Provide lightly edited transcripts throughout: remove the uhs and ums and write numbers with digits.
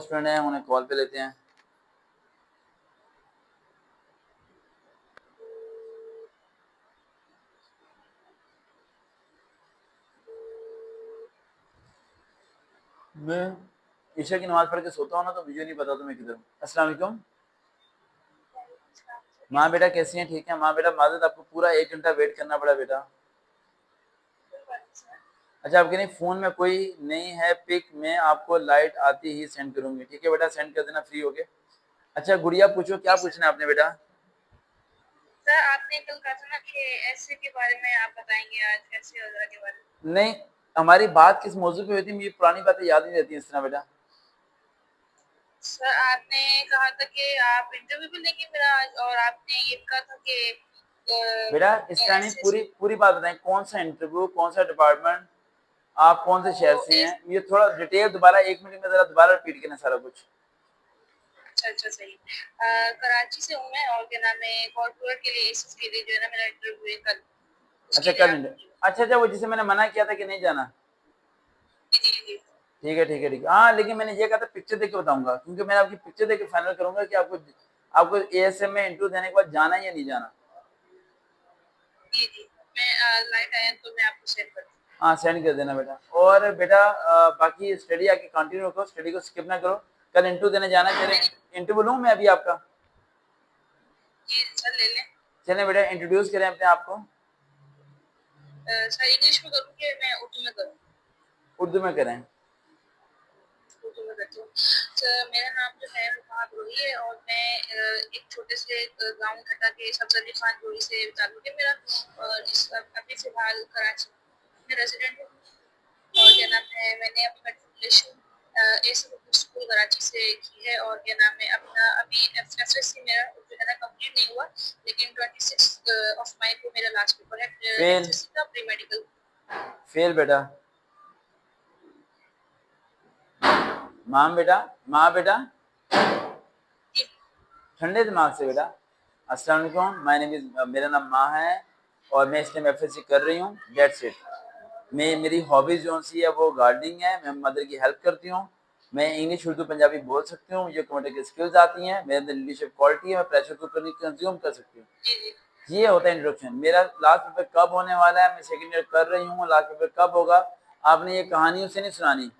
Friend है, उन्हें call पे लेते हैं। मैं ईशा की नमाज पढ़ के सोता हूँ ना, तो मुझे नहीं पता तो मैं किधर हूँ। अस्सलाम वालेकुम। माँ बेटा कैसी हैं? ठीक है माँ बेटा। माजरत, आपको पूरा 1 घंटा वेट करना पड़ा बेटा। अच्छा, आपके नहीं फोन में कोई नहीं है पिक, मैं आपको लाइट आती ही सेंड करूंगी। ठीक है बेटा, सेंड कर देना फ्री होके। अच्छा गुड़िया, पूछो क्या पूछना है आपने बेटा। सर आपने कल कहा था ना कि ऐसे के बारे में आप बताएंगे, आज ऐसे वगैरह के बारे में। नहीं, हमारी बात किस मौजू पे हुई थी? मुझे पुरानी बातें याद नहीं रहती इस तरह बेटा। सर आपने कहा था कि आप इंटरव्यू भी लेंगे मेरा आज, और आपने ये भी कहा था कि बेटा इस तरह नहीं, ऐसे पूरी पूरी बात बताएं। कौन सा इंटरव्यू, कौन सा डिपार्टमेंट, आप कौन से शहर वो से हैं? इस ये थोड़ा डिटेल दोबारा 1 मिनट में जरा दोबारा रिपीट करना सारा कुछ। अच्छा सही। कराची से हूँ मैं, और क्या नाम है, कॉर्पोरेट के लिए एसएस के लिए जो है ना मेरा इंटरव्यू है कल, अच्छा उसके लिए कल आप। अच्छा अच्छा, वो जिसे मैंने मना किया था कि नहीं जाना। जी जी जी। ठीक है ठीक है ठीक है। हाँ लेकिन मैंने ये कहा था पिक्चर देख के बताऊंगा, क्योंकि मैं आपकी पिक्चर देख के फाइनल करूंगा कि आपको आपको एएसएम में इंटरव्यू देने के बाद जाना है या नहीं जाना। जी जी, मैं लाइट आया तो मैं आपको शेयर कर दूँ। हाँ सेंड कर देना बेटा। और बेटा बाकी स्टडी आके कंटिन्यू रखो, स्टडी को स्किप ना करो। कल इंटरव्यू देने जाना है। चले, नहीं इंटरव्यू लूँ मैं अभी आपका? जी सर ले लें। चलें बेटा, इंट्रोड्यूस करें अपने आप को। सर इंग्लिश में करूँ कि मैं उर्दू में करूँ? उर्दू में करें। उर्दू में करती हूँ। तो मेरा नाम जो है वो वहाँ रोही है, और मैं एक छोटे से गांव घटा के सब्ज अली खान रोही से ताल्लुक है मेरा। और अभी फिलहाल कराची में रेजिडेंट हूँ। और क्या नाम है, मैंने अपनी मेट्रिकुलेशन एस स्कूल कराची से की है। और क्या नाम है, अपना अभी एफएससी मेरा जो है ना कंप्लीट नहीं हुआ, लेकिन 26 ऑफ मई को मेरा लास्ट पेपर है फेल। एफएससी का प्री मेडिकल। फेल बेटा। माँ बेटा, माँ बेटा, ठंडे दिमाग से बेटा। अस्सलाम वालेकुम, माय नेम इज, मेरा नाम माँ है और मैं इस टाइम एफएससी कर रही हूँ। That's it. मैं, मेरी हॉबीज जो सी है वो गार्डनिंग है। मैं मदर की हेल्प करती हूँ। मैं इंग्लिश उर्दू पंजाबी बोल सकती हूँ। मुझे कंप्यूटर की स्किल्स आती हैं। मेरे अंदर लीडरशिप क्वालिटी है। मैं प्रेशर कुकर नहीं कंज्यूम कर सकती हूँ। जी जी। ये होता है इंट्रोडक्शन। मेरा लास्ट पेपर कब होने वाला है, मैं सेकंड ईयर कर रही हूँ, लास्ट पेपर कब होगा, आपने ये कहानियों से नहीं सुनानी।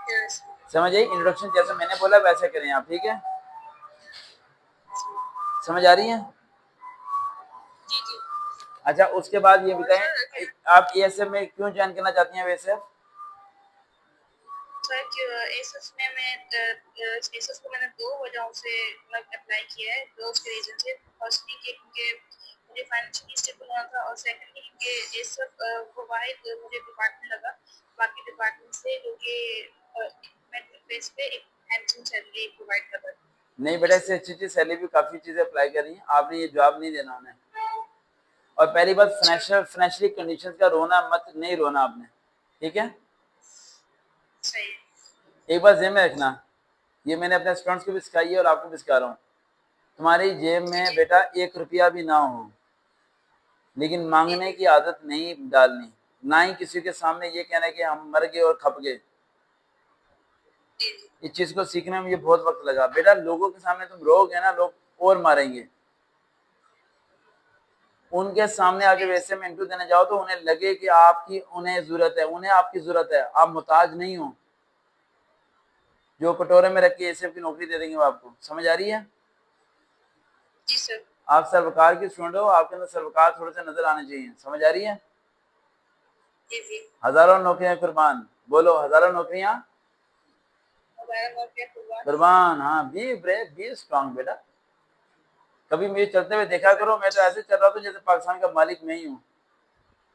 यस। समझ आई? इंट्रोडक्शन जैसे मैंने बोला वैसे करें आप, ठीक है? समझ आ रही है? जी जी। अच्छा उसके बाद ये और बताएं, सर आप एएसएफ में क्यों ज्वाइन करना चाहती हैं वैसे? सर एसएस में मैं एसएस को मैंने दो वजहों से मतलब अप्लाई किया है, दो उसके रीजन से। फर्स्टली कि क्योंकि मुझे फाइनेंशियली स्टेबल होना था, और सेकंडली क्योंकि एसएस वो वाहिद मुझे डिपार्टमेंट लगा बाकी डिपार्टमेंट से जो कि इंक्रीमेंटल बेस पे एक हैंडसम सैलरी प्रोवाइड कर रहा है। नहीं बेटा, इससे अच्छी अच्छी सैलरी भी काफी चीजें अप्लाई कर रही हैं। आपने ये जवाब नहीं देना उन्हें। और पहली बात, अच्छा फाइनेंशियली कंडीशंस का रोना मत, नहीं रोना आपने, ठीक है? सही है। एक बात जेब में रखना, ये मैंने अपने स्टूडेंट्स को भी सिखाई है और आपको भी सिखा रहा हूँ। तुम्हारी जेब जी में जी बेटा 1 रुपया भी ना हो, लेकिन जी मांगने जी की आदत नहीं डालनी। ना ही किसी के सामने ये कहना है कि हम मर गए और खप गए। जी जी। इस चीज को सीखने में मुझे बहुत वक्त लगा बेटा। लोगों के सामने तुम रोगे ना, लोग और मारेंगे। उनके सामने आके नहीं वैसे में इंटरव्यू देने जाओ तो उन्हें लगे कि आपकी उन्हें जरूरत है, उन्हें आपकी जरूरत है, आप मुताज नहीं हो। जो कटोरे में रख के एसएफ की नौकरी दे देंगे वो आपको। समझ आ रही है? जी सर। आप सरवकार की स्टूडेंट हो, आपके अंदर सरवकार थोड़े से नजर आने चाहिए। समझ आ रही है? जी जी। हजारों नौकरियां कुर्बान, बोलो हजारों नौकरियां मोबाइल और क्या हुआ? कुर्बान। हाँ, बी ब्रेव, बी स्ट्रांग बेटा। कभी मुझे चलते हुए देखा करो, मैं तो ऐसे चल रहा था जैसे पाकिस्तान का मालिक मैं ही हूँ।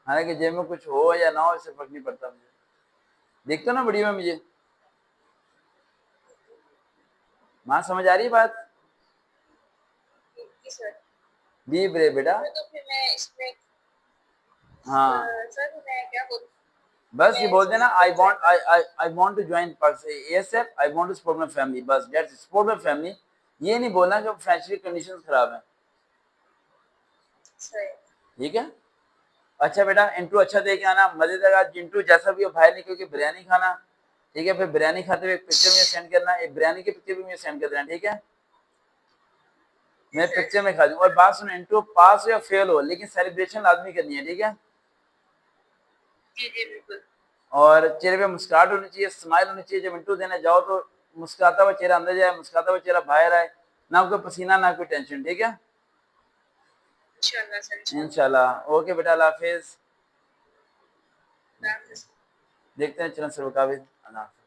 हालांकि जेब में कुछ हो या ना हो, इससे फर्क नहीं पड़ता मुझे। देखते हो ना वीडियो में मुझे? माँ समझ आ रही है बात? जी सर। बी ब्रेव बेटा। तो फिर मैं इसमें हाँ, सर मैं क्या बोलूँ, बस ये मैं बोल देना, इसमें क्यों ज्वाइन करूँ? I want to join ASF, I want to support my family. बस दैट्स सपोर्ट माय फैमिली। ये नहीं बोलना कि फाइनेंशियल कंडीशंस खराब है। सही। ठीक है? अच्छा बेटा, इंटरव्यू अच्छा दे के आना, मजेदार। जिंटू जैसा भी हो बाहर निकल के बिरयानी खाना। ठीक है, फिर बिरयानी खाते हुए एक पिक्चर मुझे सेंड करना, एक बिरयानी की पिक्चर भी मुझे सेंड कर देना, ठीक है। मैं सर। पिक्चर में खा दूँ। और बात सुनो, इंटरव्यू पास हो या फेल हो, लेकिन सेलिब्रेशन लाजमी करनी है, ठीक है। जी जी बिल्कुल। और चेहरे पे मुस्कुराहट होनी चाहिए, स्माइल होनी चाहिए। जब इंटरव्यू देने जाओ तो मुस्कुराता हुआ चेहरा अंदर जाए, मुस्कुराता हुआ चेहरा बाहर आए, ना कोई पसीना ना कोई टेंशन, ठीक है। इंशाल्लाह सर, इंशाल्लाह। इंशाल्लाह। ओके बेटा, अल्लाह हाफिज। अल्लाह हाफ़िज़। देखते हैं चलन सर, अल्लाह हाफिज।